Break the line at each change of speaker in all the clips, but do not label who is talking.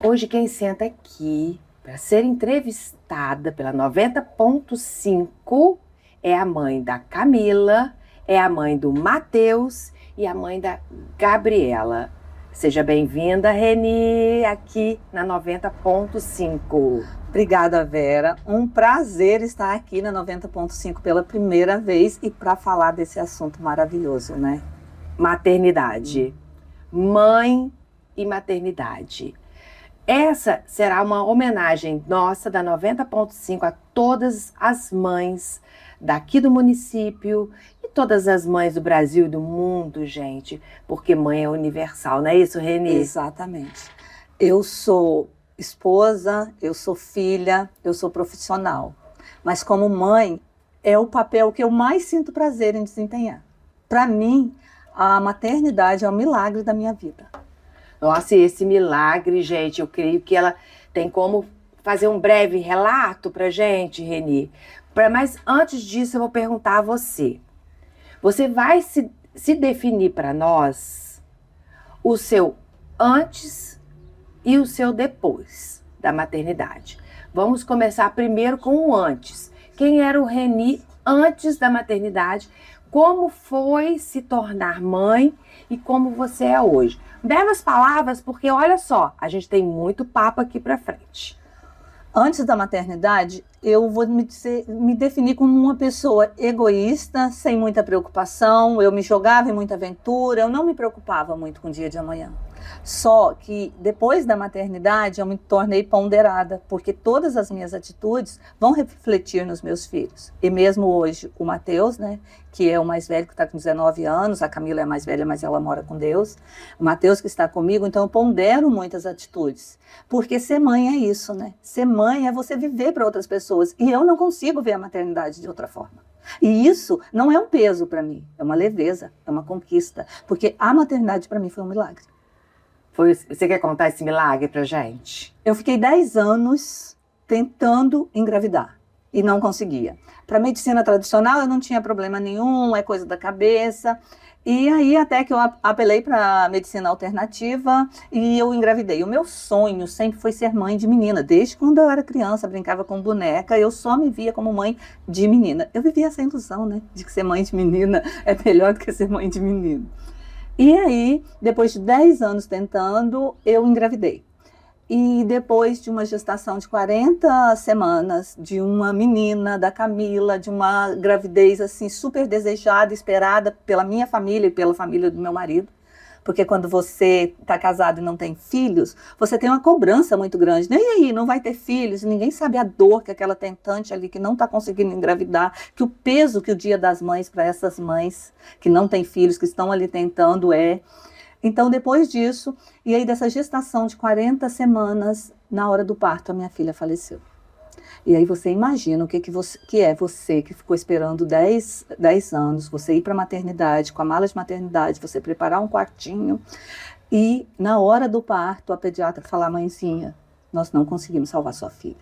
Hoje quem senta aqui para ser entrevistada pela 90.5 é a mãe da Camila, é a mãe do Matheus e a mãe da Gabriela. Seja bem-vinda, Reni, aqui na 90.5.
Obrigada, Vera. Um prazer estar aqui na 90.5 pela primeira vez e para falar desse assunto maravilhoso, né?
Maternidade. Mãe e maternidade. Essa será uma homenagem nossa da 90.5 a todas as mães daqui do município e todas as mães do Brasil e do mundo, gente, porque mãe é universal, não é isso, Reni?
Exatamente. Eu sou esposa, eu sou filha, eu sou profissional, mas como mãe é o papel que eu mais sinto prazer em desempenhar. Para mim, a maternidade é o milagre da minha vida.
Nossa, e esse milagre, gente, eu creio que ela tem como fazer um breve relato pra gente, Reni. Mas antes disso, eu vou perguntar a você. Você vai se definir para nós o seu antes e o seu depois da maternidade. Vamos começar primeiro com o antes. Quem era o Reni antes da maternidade? Como foi se tornar mãe e como você é hoje? Belas palavras, porque olha só, a gente tem muito papo aqui pra frente.
Antes da maternidade, eu vou me definir como uma pessoa egoísta, sem muita preocupação. Eu me jogava em muita aventura, eu não me preocupava muito com o dia de amanhã. Só que depois da maternidade eu me tornei ponderada, porque todas as minhas atitudes vão refletir nos meus filhos. E mesmo hoje o Matheus, né, que é o mais velho, que está com 19 anos, a Camila é mais velha, mas ela mora com Deus. O Matheus que está comigo, então eu pondero muitas atitudes. Porque ser mãe é isso, né? Ser mãe é você viver para outras pessoas. E eu não consigo ver a maternidade de outra forma. E isso não é um peso para mim, é uma leveza, é uma conquista. Porque a maternidade para mim foi um milagre.
Você quer contar esse milagre pra gente?
Eu fiquei 10 anos tentando engravidar e não conseguia. Para medicina tradicional eu não tinha problema nenhum, é coisa da cabeça. E aí até que eu apelei para medicina alternativa e eu engravidei. O meu sonho sempre foi ser mãe de menina. Desde quando eu era criança, brincava com boneca, eu só me via como mãe de menina. Eu vivia essa ilusão, né, de que ser mãe de menina é melhor do que ser mãe de menino. E aí, depois de 10 anos tentando, eu engravidei. E depois de uma gestação de 40 semanas, de uma menina, da Camila, de uma gravidez assim super desejada, esperada pela minha família e pela família do meu marido, porque quando você está casado e não tem filhos, você tem uma cobrança muito grande. E aí, não vai ter filhos? Ninguém sabe a dor que aquela tentante ali que não está conseguindo engravidar, que o peso que o Dia das Mães para essas mães que não têm filhos, que estão ali tentando é... Então, depois disso, e aí dessa gestação de 40 semanas, na hora do parto, a minha filha faleceu. E aí você imagina o que é você que ficou esperando 10 anos, você ir para a maternidade, com a mala de maternidade, você preparar um quartinho, e na hora do parto, a pediatra falar: mãezinha, nós não conseguimos salvar sua filha.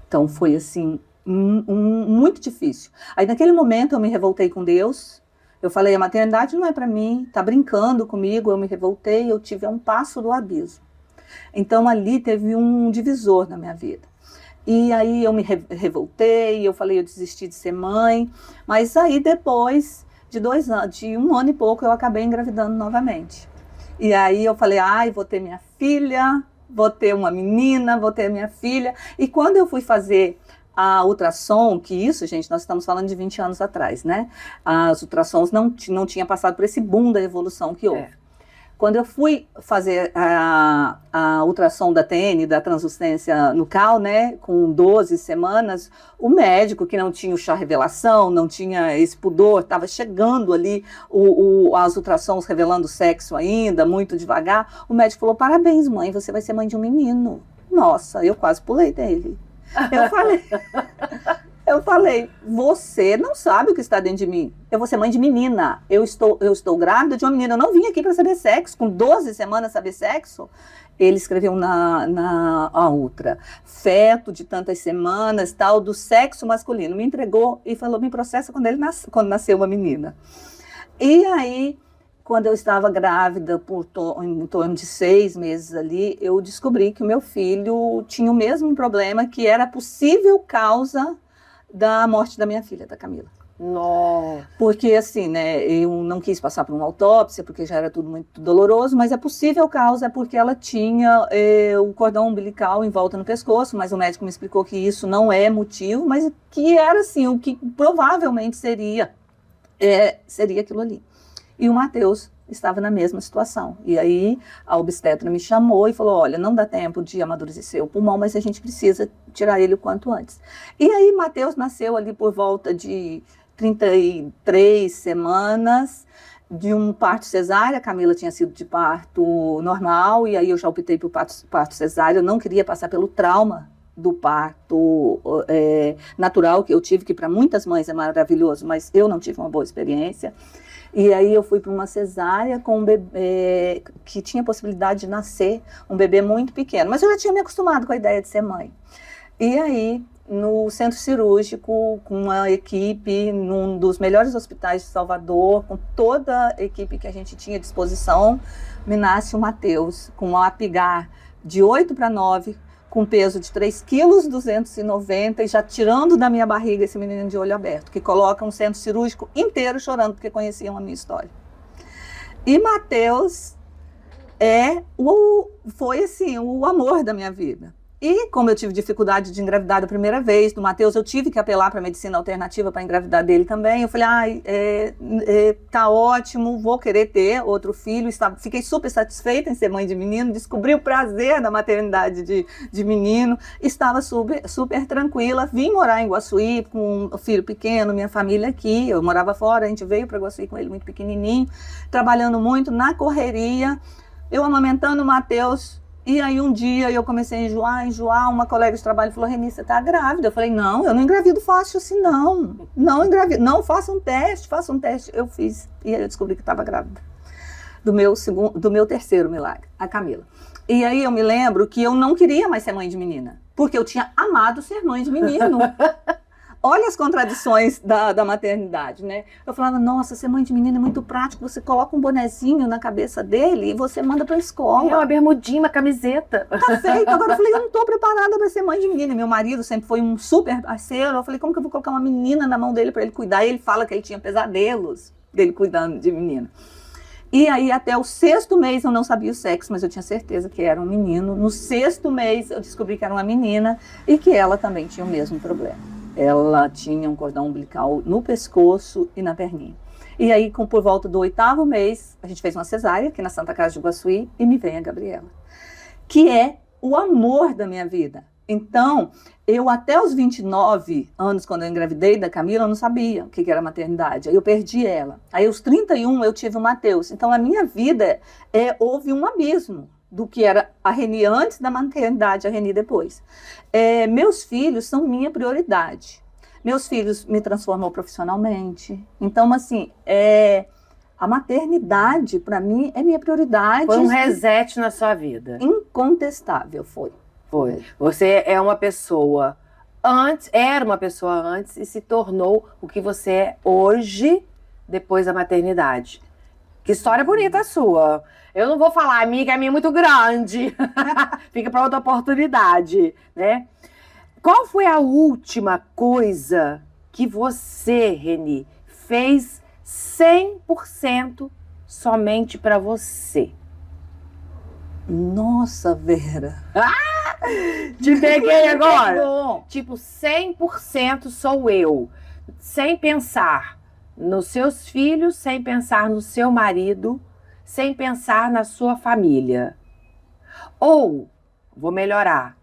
Então foi assim, muito difícil. Aí naquele momento eu me revoltei com Deus. Eu falei: a maternidade não é para mim, tá brincando comigo. Eu me revoltei, eu tive a um passo do abismo. Então ali teve um divisor na minha vida. E aí eu me revoltei, eu falei: eu desisti de ser mãe. Mas aí depois de 2 anos, de 1 ano e pouco, eu acabei engravidando novamente. E aí eu falei: ai, vou ter minha filha, vou ter uma menina, vou ter minha filha. E quando eu fui fazer a ultrassom, que isso, gente, nós estamos falando de 20 anos atrás, né? As ultrassons não tinham passado por esse boom da evolução que houve. Quando eu fui fazer a ultrassom da TN, da translucência nucal, né, com 12 semanas, o médico que não tinha o chá revelação, não tinha esse pudor, estava chegando ali as ultrassons revelando sexo ainda, muito devagar, o médico falou: parabéns, mãe, você vai ser mãe de um menino. Nossa, eu quase pulei dele. Eu falei: você não sabe o que está dentro de mim. Eu vou ser mãe de menina. Eu estou grávida de uma menina. Eu não vim aqui para saber sexo. Com 12 semanas saber sexo. Ele escreveu na ultra: feto de tantas semanas, tal, do sexo masculino. Me entregou e falou: me processa quando nasceu uma menina. E aí, quando eu estava grávida, em torno de 6 meses ali, eu descobri que o meu filho tinha o mesmo problema, que era a possível causa da morte da minha filha, da Camila.
Nossa.
Porque, assim, né, eu não quis passar por uma autópsia, porque já era tudo muito doloroso, mas a possível causa é porque ela tinha o cordão umbilical em volta no pescoço, mas o médico me explicou que isso não é motivo, mas que era, assim, o que provavelmente seria aquilo ali. E o Matheus estava na mesma situação. E aí a obstetra me chamou e falou, olha, não dá tempo de amadurecer o pulmão, mas a gente precisa tirar ele o quanto antes. E aí Matheus nasceu ali por volta de 33 semanas de um parto cesárea. A Camila tinha sido de parto normal, e aí eu já optei por parto cesárea. Eu não queria passar pelo trauma do parto natural que eu tive, que para muitas mães é maravilhoso, mas eu não tive uma boa experiência. E aí eu fui para uma cesárea com um bebê que tinha possibilidade de nascer, um bebê muito pequeno. Mas eu já tinha me acostumado com a ideia de ser mãe. E aí, no centro cirúrgico, com uma equipe, num dos melhores hospitais de Salvador, com toda a equipe que a gente tinha à disposição, me nasce o Matheus, com um Apgar de 8 para 9, com peso de 3,290 kg, e já tirando da minha barriga esse menino de olho aberto, que coloca um centro cirúrgico inteiro chorando, porque conheciam a minha história. E Matheus foi assim, o amor da minha vida. E como eu tive dificuldade de engravidar da primeira vez do Matheus, eu tive que apelar para a medicina alternativa para engravidar dele também. Eu falei, tá ótimo, vou querer ter outro filho. Fiquei super satisfeita em ser mãe de menino, descobri o prazer da maternidade de menino, estava super tranquila. Vim morar em Guaçuí com um filho pequeno, minha família aqui. Eu morava fora, a gente veio para Guaçuí com ele muito pequenininho, trabalhando muito na correria, eu amamentando o Matheus. E aí um dia eu comecei a enjoar, uma colega de trabalho falou, Reni, você tá grávida? Eu falei, não, eu não engravido fácil assim, não engravido, não, faça um teste. Eu fiz, e aí eu descobri que estava grávida do meu terceiro milagre, a Camila. E aí eu me lembro que eu não queria mais ser mãe de menina, porque eu tinha amado ser mãe de menino. Olha as contradições da maternidade, né? Eu falava, nossa, ser mãe de menino é muito prático, você coloca um bonezinho na cabeça dele e você manda pra escola.
Uma bermudinha, uma camiseta.
Tá feito. Agora eu falei, eu não tô preparada para ser mãe de menina. Meu marido sempre foi um super parceiro. Eu falei, como que eu vou colocar uma menina na mão dele para ele cuidar? E ele fala que ele tinha pesadelos dele cuidando de menina. E aí até o 6º mês eu não sabia o sexo, mas eu tinha certeza que era um menino. No 6º mês eu descobri que era uma menina e que ela também tinha o mesmo problema. Ela tinha um cordão umbilical no pescoço e na perninha. E aí, por volta do 8º mês, a gente fez uma cesárea aqui na Santa Casa de Guaçuí e me vem a Gabriela, que é o amor da minha vida. Então, eu até os 29 anos, quando eu engravidei da Camila, eu não sabia o que era maternidade. Aí eu perdi ela. Aí aos 31 eu tive o Matheus. Então, a minha vida houve um abismo do que era a Reni antes da maternidade, a Reni depois. Meus filhos são minha prioridade. Meus filhos me transformam profissionalmente. Então, assim, a maternidade, para mim, é minha prioridade.
Foi um reset na sua vida.
Incontestável, foi.
Você é uma pessoa era uma pessoa antes e se tornou o que você é hoje, depois da maternidade. Que história bonita a sua. Eu não vou falar, amiga, a minha é muito grande. Fica para outra oportunidade, né? Qual foi a última coisa que você, Reni, fez 100% somente para você?
Nossa, Vera.
Te peguei agora. Tipo, 100% sou eu. Sem pensar nos seus filhos, sem pensar no seu marido, sem pensar na sua família. Ou, vou melhorar,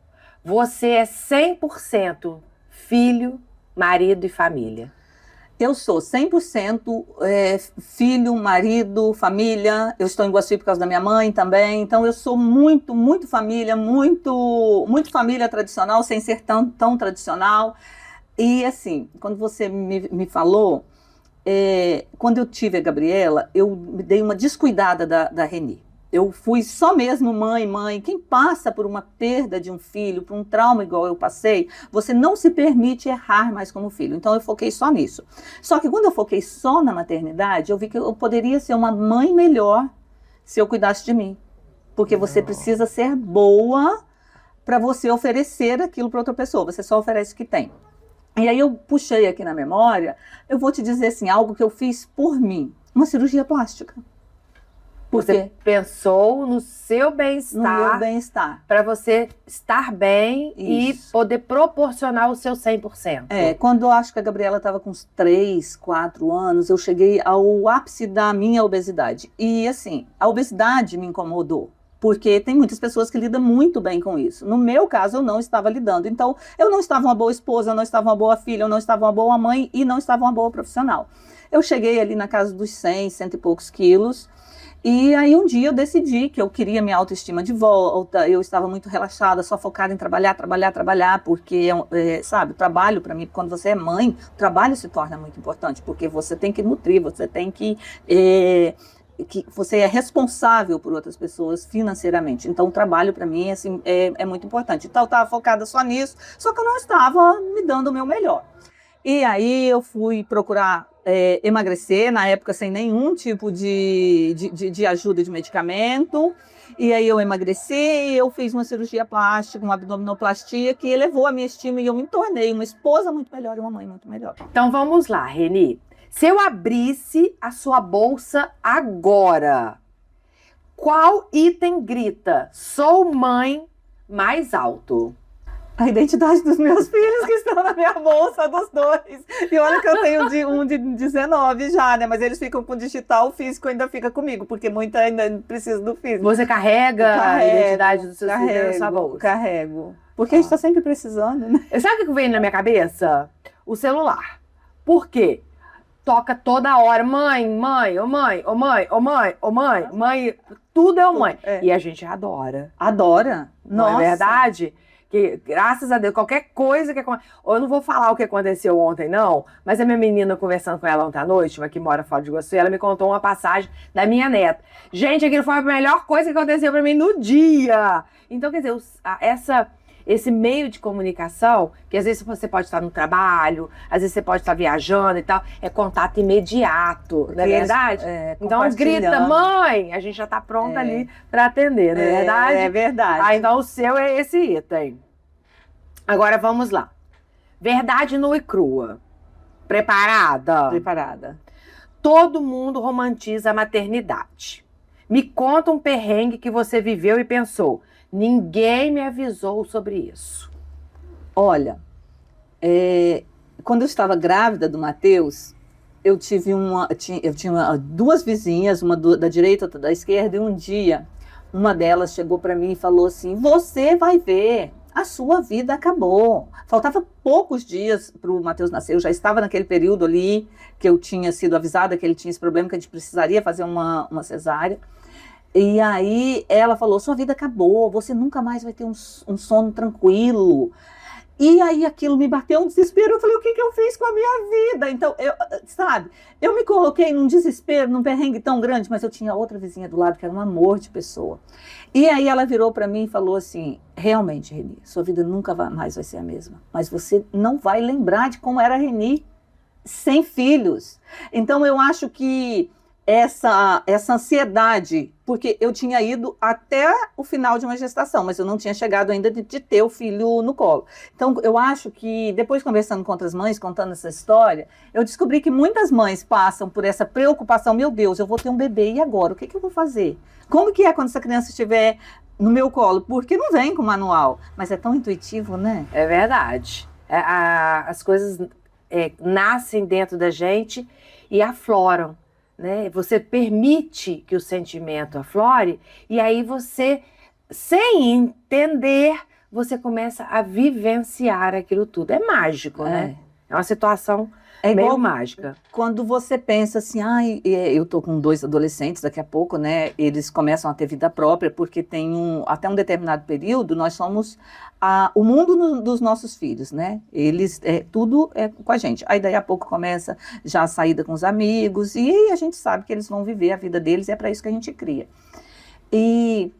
você é 100% filho, marido e família.
Eu sou 100% filho, marido, família. Eu estou em Guaçuí por causa da minha mãe também. Então, eu sou muito, muito família, muito família tradicional, sem ser tão tradicional. E, assim, quando você me falou, quando eu tive a Gabriela, eu me dei uma descuidada da Reni. Eu fui só mesmo mãe. Quem passa por uma perda de um filho, por um trauma igual eu passei, você não se permite errar mais como filho. Então eu foquei só nisso. Só que quando eu foquei só na maternidade, eu vi que eu poderia ser uma mãe melhor se eu cuidasse de mim. Porque você precisa ser boa para você oferecer aquilo para outra pessoa. Você só oferece o que tem. E aí eu puxei aqui na memória, eu vou te dizer assim, algo que eu fiz por mim. Uma cirurgia plástica.
Você pensou no seu
No meu
bem-estar,
bem-estar.
para você estar bem
Isso.
e poder proporcionar o seu 100%.
Quando eu acho que a Gabriela estava com uns 3, 4 anos, eu cheguei ao ápice da minha obesidade. E assim, a obesidade me incomodou. Porque tem muitas pessoas que lidam muito bem com isso. No meu caso, eu não estava lidando. Então, eu não estava uma boa esposa, eu não estava uma boa filha, eu não estava uma boa mãe e não estava uma boa profissional. Eu cheguei ali na casa dos 100, cento e poucos quilos. E aí um dia eu decidi que eu queria minha autoestima de volta, eu estava muito relaxada, só focada em trabalhar, porque, sabe, o trabalho para mim, quando você é mãe, o trabalho se torna muito importante, porque você tem que nutrir, você tem que você é responsável por outras pessoas financeiramente. Então, o trabalho, para mim, assim, é muito importante. Então, eu estava focada só nisso, só que eu não estava me dando o meu melhor. E aí, eu fui procurar emagrecer, na época, sem nenhum tipo de ajuda de medicamento. E aí, eu emagreci, eu fiz uma cirurgia plástica, uma abdominoplastia, que elevou a minha estima e eu me tornei uma esposa muito melhor e uma mãe muito melhor.
Então vamos lá, Reni. Se eu abrisse a sua bolsa agora, qual item grita "sou mãe" mais alto?
A identidade dos meus filhos que estão na minha bolsa, dos dois. E olha que eu tenho um de 19 já, né? Mas eles ficam com o digital, o físico ainda fica comigo, porque muita ainda precisa do físico.
Você carrega a identidade dos seus filhos na sua bolsa?
Carrego. Porque a gente está sempre precisando, né?
Sabe o que veio na minha cabeça? O celular. Por quê? Toca toda hora, mãe, ô mãe, ô mãe, ô mãe, ô mãe, mãe, tudo é o mãe. E a gente adora.
Adora?
Não é verdade? Que, graças a Deus, qualquer coisa que acontece... Eu não vou falar o que aconteceu ontem, não, mas a minha menina, conversando com ela ontem à noite, uma que mora fora de Iguaçu, ela me contou uma passagem da minha neta. Gente, aquilo foi a melhor coisa que aconteceu pra mim no dia. Então, quer dizer, esse meio de comunicação, que às vezes você pode estar no trabalho, às vezes você pode estar viajando e tal, é contato imediato, não é verdade? Então grita, mãe, a gente já está pronta ali para atender, não é verdade?
É verdade.
Então o seu é esse item. Agora vamos lá. Verdade nua e crua. Preparada?
Preparada.
Todo mundo romantiza a maternidade. Me conta um perrengue que você viveu e pensou: ninguém me avisou sobre isso.
Olha, quando eu estava grávida do Matheus, eu tinha duas vizinhas, uma da direita, outra da esquerda, e um dia uma delas chegou para mim e falou assim: você vai ver, a sua vida acabou. Faltava poucos dias para o Matheus nascer, eu já estava naquele período ali que eu tinha sido avisada que ele tinha esse problema, que a gente precisaria fazer uma cesárea. E aí ela falou: sua vida acabou, você nunca mais vai ter um sono tranquilo. E aí aquilo me bateu um desespero, eu falei: o que eu fiz com a minha vida? Então, eu me coloquei num desespero, num perrengue tão grande, mas eu tinha outra vizinha do lado que era um amor de pessoa. E aí ela virou para mim e falou assim: realmente, Reni, sua vida nunca mais vai ser a mesma, mas você não vai lembrar de como era a Reni sem filhos. Então eu acho que essa ansiedade, porque eu tinha ido até o final de uma gestação, mas eu não tinha chegado ainda de ter o filho no colo. Então, eu acho que, depois conversando com outras mães, contando essa história, eu descobri que muitas mães passam por essa preocupação: meu Deus, eu vou ter um bebê, e agora? O que eu vou fazer? Como que é quando essa criança estiver no meu colo? Porque não vem com manual, mas é tão intuitivo, né?
É verdade. As coisas nascem dentro da gente e afloram. Né? Você permite que o sentimento aflore e aí você, sem entender, você começa a vivenciar aquilo tudo. É mágico, né? É uma situação meio mágica.
Quando você pensa assim: eu tô com 2 adolescentes, daqui a pouco, né? Eles começam a ter vida própria, porque até um determinado período, nós somos o mundo dos nossos filhos, né? Eles, tudo é com a gente. Aí daí a pouco começa já a saída com os amigos, e a gente sabe que eles vão viver a vida deles, e é para isso que a gente cria. E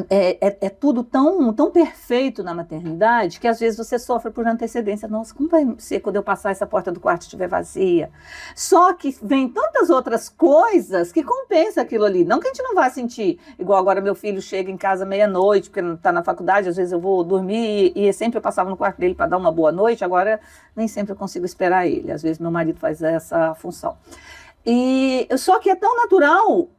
é tudo tão perfeito na maternidade que às vezes você sofre por antecedência. Nossa, como vai ser quando eu passar essa porta do quarto estiver vazia? Só que vem tantas outras coisas que compensa aquilo ali. Não que a gente não vá sentir, igual agora meu filho chega em casa meia-noite, porque não está na faculdade, às vezes eu vou dormir e sempre eu passava no quarto dele para dar uma boa noite, agora nem sempre eu consigo esperar ele. Às vezes meu marido faz essa função. E só que é tão natural,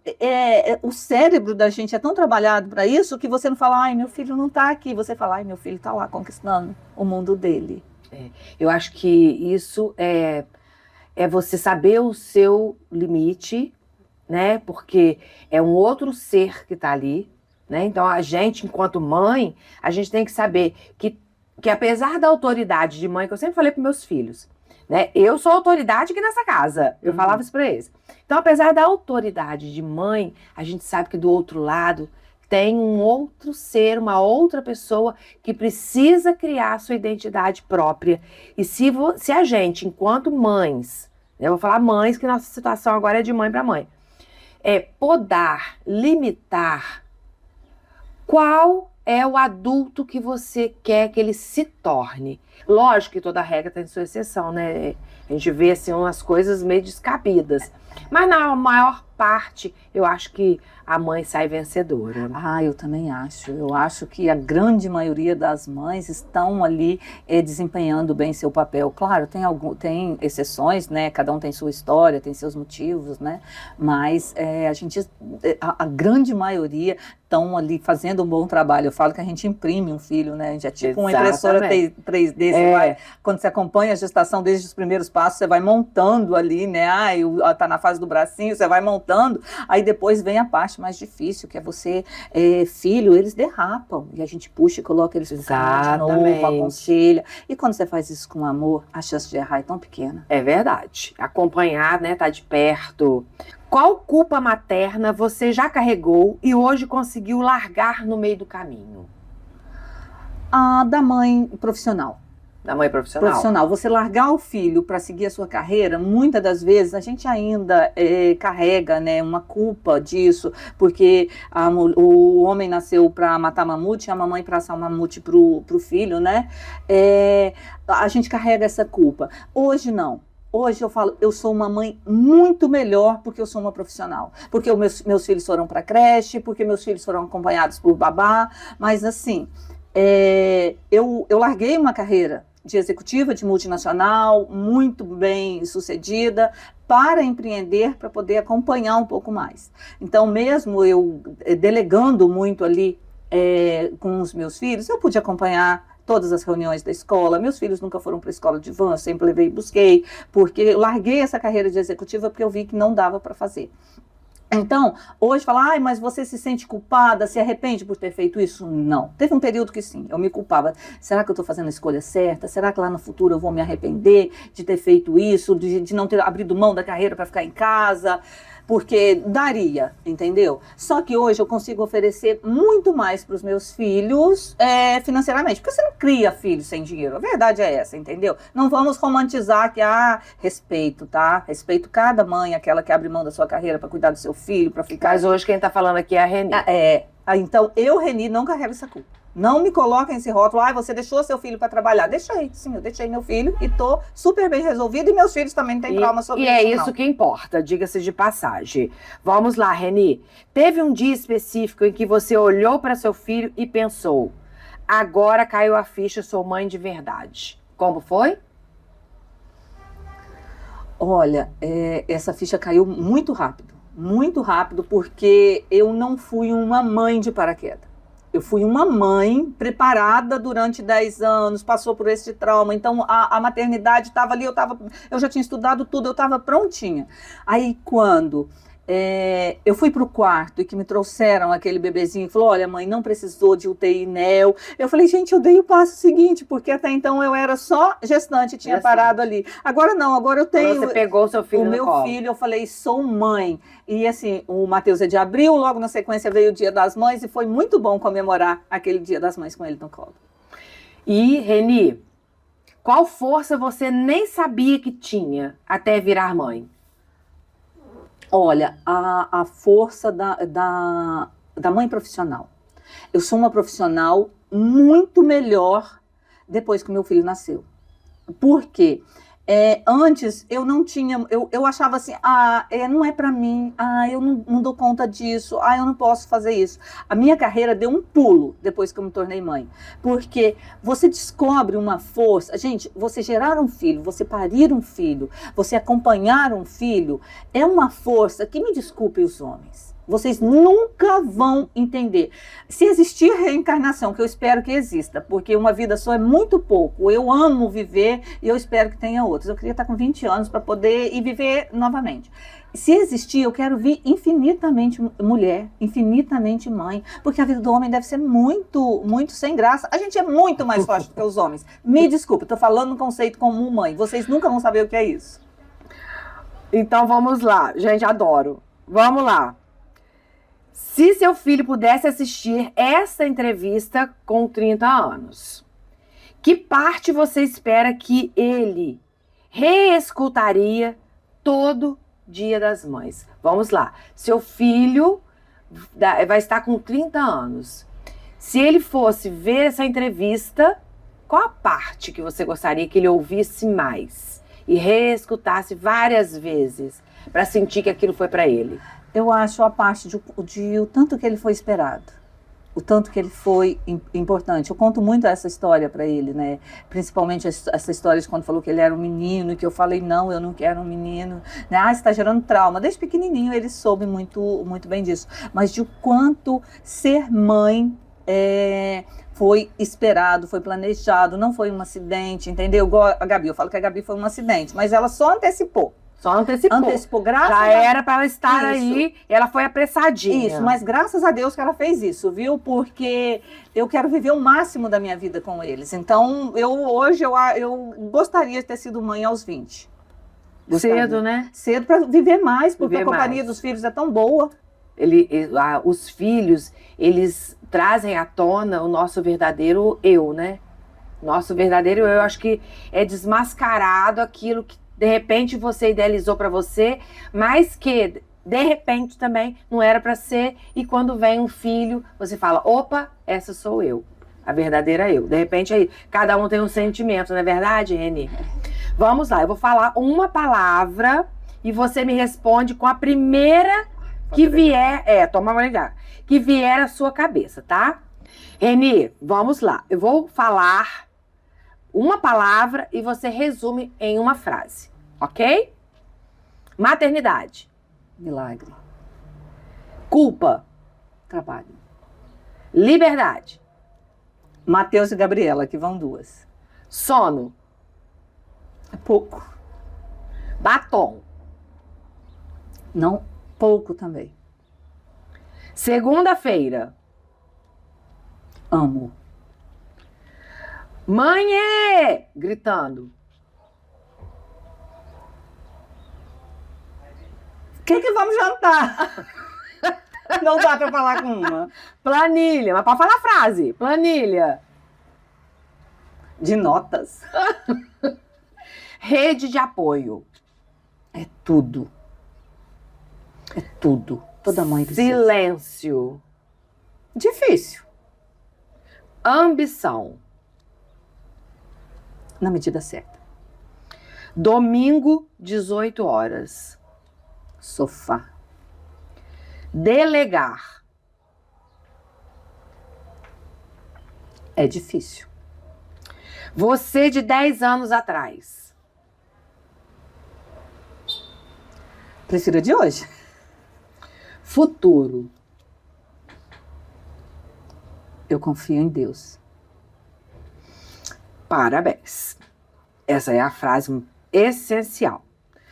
o cérebro da gente é tão trabalhado para isso que você não fala, ai, meu filho não está aqui. Você fala, ai, meu filho está lá conquistando o mundo dele.
Eu acho que isso é você saber o seu limite, né? Porque é um outro ser que está ali, né? Então a gente, enquanto mãe, a gente tem que saber que apesar da autoridade de mãe, que eu sempre falei para meus filhos, né? Eu sou autoridade aqui nessa casa. Eu falava isso para eles. Então, apesar da autoridade de mãe, a gente sabe que do outro lado tem um outro ser, uma outra pessoa que precisa criar a sua identidade própria. E se a gente, enquanto mães, né, eu vou falar mães, que nossa situação agora é de mãe para mãe, podar, limitar, qual é o adulto que você quer que ele se torne. Lógico que toda regra tem sua exceção, né? A gente vê assim umas coisas meio descabidas. Mas na maior parte, eu acho que a mãe sai vencedora.
Ah, eu também acho. Eu acho que a grande maioria das mães estão ali desempenhando bem seu papel. Claro, tem exceções, né? Cada um tem sua história, tem seus motivos, né? Mas a grande maioria estão ali fazendo um bom trabalho. Eu falo que a gente imprime um filho, né? A gente é tipo uma impressora 3D. Quando você acompanha a gestação desde os primeiros passos, você vai montando ali, né? Tá na fase do bracinho, você vai montando. Aí depois vem a parte mais difícil, que é você, filho, eles derrapam. E a gente puxa e coloca eles pro caminho de novo, aconselha. E quando você faz isso com amor, a chance de errar é tão pequena.
É verdade. Acompanhar, né? Tá de perto. Qual culpa materna você já carregou e hoje conseguiu largar no meio do caminho?
A da mãe profissional.
Da mãe profissional.
Você largar o filho para seguir a sua carreira, muitas das vezes a gente ainda carrega, né, uma culpa disso, porque o homem nasceu para matar mamute, a mamãe para assar o mamute pro filho, né? A gente carrega essa culpa. Hoje não. Hoje eu falo, eu sou uma mãe muito melhor porque eu sou uma profissional. Porque meus filhos foram para creche, porque meus filhos foram acompanhados por babá, mas assim, eu larguei uma carreira de executiva, de multinacional, muito bem sucedida, para empreender, para poder acompanhar um pouco mais. Então, mesmo eu delegando muito ali com os meus filhos, eu pude acompanhar todas as reuniões da escola. Meus filhos nunca foram para a escola de van, sempre levei e busquei, porque eu larguei essa carreira de executiva porque eu vi que não dava para fazer. Então, hoje fala, mas você se sente culpada, se arrepende por ter feito isso? Não. Teve um período que sim, eu me culpava. Será que eu estou fazendo a escolha certa? Será que lá no futuro eu vou me arrepender de ter feito isso, de não ter abrido mão da carreira para ficar em casa? Porque daria, entendeu? Só que hoje eu consigo oferecer muito mais para os meus filhos financeiramente. Porque você não cria filhos sem dinheiro. A verdade é essa, entendeu? Não vamos romantizar que, respeito, tá? Respeito cada mãe, aquela que abre mão da sua carreira para cuidar do seu filho, para ficar...
Mas hoje quem tá falando aqui é a Reni.
Então, eu, Reni, não carrego essa culpa. Não me coloquem esse rótulo, você deixou seu filho para trabalhar. Deixei, sim, eu deixei meu filho e tô super bem resolvido e meus filhos também não têm trauma sobre isso.
E é isso que importa, diga-se de passagem. Vamos lá, Reni. Teve um dia específico em que você olhou para seu filho e pensou, agora caiu a ficha, sou mãe de verdade. Como foi?
Olha, essa ficha caiu muito rápido, porque eu não fui uma mãe de paraquedas. Eu fui uma mãe preparada durante 10 anos, passou por esse trauma, então a maternidade estava ali, eu já tinha estudado tudo, eu estava prontinha. Aí quando eu fui para o quarto e que me trouxeram aquele bebezinho e falou, olha mãe, não precisou de UTI NEL. Eu falei, gente, eu dei o passo seguinte, porque até então eu era só gestante, tinha parado ali. Agora não, agora eu tenho...
Você pegou o seu filho no colo.
Filho, eu falei, sou mãe. E assim, o Matheus é de abril, logo na sequência veio o Dia das Mães e foi muito bom comemorar aquele Dia das Mães com ele no colo.
E, Reni, qual força você nem sabia que tinha até virar mãe?
Olha, a força da da mãe profissional. Eu sou uma profissional muito melhor depois que o meu filho nasceu. Por quê? Antes eu não tinha, eu achava assim, não é para mim, eu não dou conta disso, eu não posso fazer isso. A minha carreira deu um pulo depois que eu me tornei mãe, porque você descobre uma força, gente, você gerar um filho, você parir um filho, você acompanhar um filho, é uma força que, me desculpem os homens, vocês nunca vão entender. Se existir reencarnação, que eu espero que exista, porque uma vida só é muito pouco. Eu amo viver e eu espero que tenha outras. Eu queria estar com 20 anos para poder ir viver novamente. Se existir, eu quero vir infinitamente mulher, infinitamente mãe, porque a vida do homem deve ser muito, muito sem graça. A gente é muito mais forte do que os homens. Me desculpe, estou falando um conceito como mãe. Vocês nunca vão saber o que é isso.
Então vamos lá. Gente, adoro. Vamos lá. Se seu filho pudesse assistir essa entrevista com 30 anos, que parte você espera que ele reescutaria todo Dia das Mães? Vamos lá. Seu filho vai estar com 30 anos. Se ele fosse ver essa entrevista, qual a parte que você gostaria que ele ouvisse mais e reescutasse várias vezes para sentir que aquilo foi para ele?
Eu acho a parte de o tanto que ele foi esperado, o tanto que ele foi importante. Eu conto muito essa história para ele, né? Principalmente essa história de quando falou que ele era um menino, e que eu falei, não, eu não quero um menino. Né? Você está gerando trauma. Desde pequenininho ele soube muito, muito bem disso. Mas de o quanto ser mãe foi esperado, foi planejado, não foi um acidente, entendeu? Igual a Gabi, eu falo que a Gabi foi um acidente, mas ela só antecipou.
Só antecipou.
Antecipou, graças
Já era para ela estar aí, ela foi apressadinha.
Isso, mas graças a Deus que ela fez isso, viu? Porque eu quero viver o máximo da minha vida com eles. Então, hoje eu gostaria de ter sido mãe aos 20. Gostaria.
Cedo, né?
Cedo para viver mais, porque
Viver
a companhia
mais.
dos filhos é tão boa.
Os filhos, eles trazem à tona o nosso verdadeiro eu, né? Nosso verdadeiro eu acho que é desmascarado aquilo que de repente você idealizou para você, mas que de repente também não era para ser, e quando vem um filho, você fala, opa, essa sou eu, a verdadeira eu. De repente aí, cada um tem um sentimento, não é verdade, Reni? Vamos lá, eu vou falar uma palavra e você me responde com a primeira que vier, toma uma olhada, que vier à sua cabeça, tá? Reni, vamos lá, eu vou falar uma palavra e você resume em uma frase, ok? Maternidade.
Milagre.
Culpa.
Trabalho.
Liberdade.
Matheus e Gabriela, que vão 2.
Sono.
É pouco.
Batom.
Não, pouco também.
Segunda-feira.
Amo.
Mãe! Gritando.
O que vamos jantar? Não dá para falar com uma.
Planilha. Mas pode falar a frase. Planilha.
De notas.
Rede de apoio.
É tudo. É tudo. Toda mãe precisa.
Silêncio.
Difícil.
Ambição.
Na medida certa.
Domingo, 18 horas.
Sofá.
Delegar.
É difícil.
Você de 10 anos atrás.
Prefiro a de hoje.
Futuro.
Eu confio em Deus.
Parabéns. Essa é a frase essencial.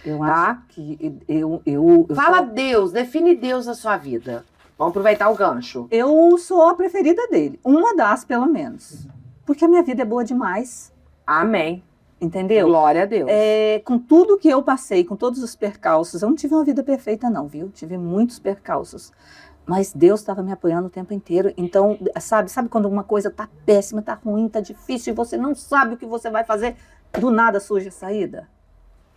Eu
Tá?
acho que eu
Fala
sou,
Deus, define Deus na sua vida. Vamos aproveitar o gancho.
eu sou a preferida dele. Uma das, pelo menos. Porque a minha vida é boa demais.
Amém.
Entendeu?
Glória a Deus.
Com tudo que eu passei, com todos os percalços, eu não tive uma vida perfeita não, viu? Tive muitos percalços. Mas Deus estava me apoiando o tempo inteiro. Então, sabe quando uma coisa tá péssima, tá ruim, tá difícil, e você não sabe o que você vai fazer, do nada surge a saída?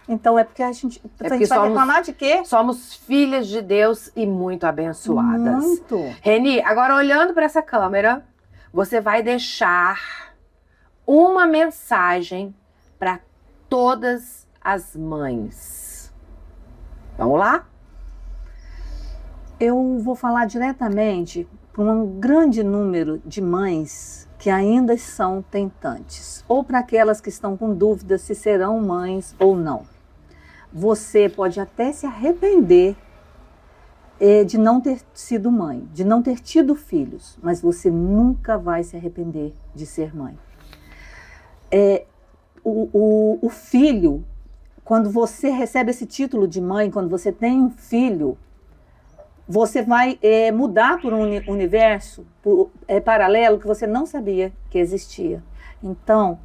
Então é porque a gente vai reclamar de quê?
Somos filhas de Deus e muito abençoadas.
Muito.
Reni, agora olhando para essa câmera, você vai deixar uma mensagem para todas as mães. Vamos lá?
Eu vou falar diretamente para um grande número de mães que ainda são tentantes, ou para aquelas que estão com dúvidas se serão mães ou não. Você pode até se arrepender de não ter sido mãe, de não ter tido filhos, mas você nunca vai se arrepender de ser mãe. O filho, quando você recebe esse título de mãe, quando você tem um filho, você vai mudar por um universo paralelo que você não sabia que existia. Então,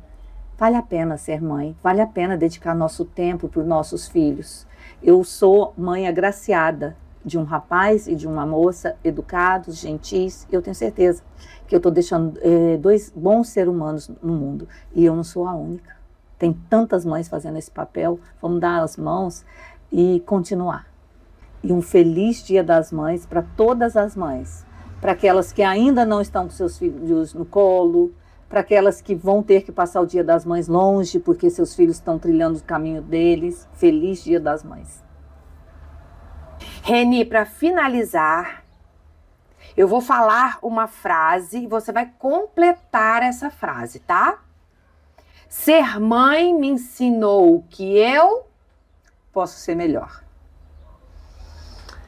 vale a pena ser mãe, vale a pena dedicar nosso tempo para os nossos filhos. Eu sou mãe agraciada de um rapaz e de uma moça educados, gentis. Eu tenho certeza que eu estou deixando 2 bons seres humanos no mundo. E eu não sou a única. Tem tantas mães fazendo esse papel. Vamos dar as mãos e continuar. E um feliz Dia das Mães para todas as mães. Para aquelas que ainda não estão com seus filhos no colo, para aquelas que vão ter que passar o Dia das Mães longe porque seus filhos estão trilhando o caminho deles. Feliz Dia das Mães.
Reni, para finalizar, eu vou falar uma frase e você vai completar essa frase, tá? Ser mãe me ensinou que eu
posso ser melhor.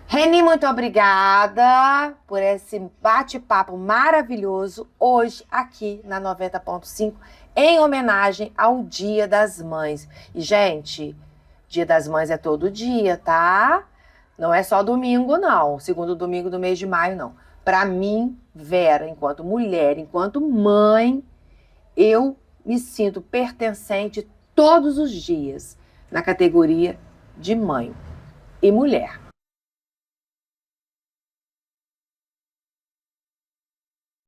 Reni, muito obrigada por esse bate-papo maravilhoso hoje aqui na 90.5 em homenagem ao Dia das Mães. E, gente, Dia das Mães é todo dia, tá? Não é só domingo, não. Segundo domingo do mês de maio, não. Para mim, Vera, enquanto mulher, enquanto mãe, eu me sinto pertencente todos os dias na categoria de mãe e mulher.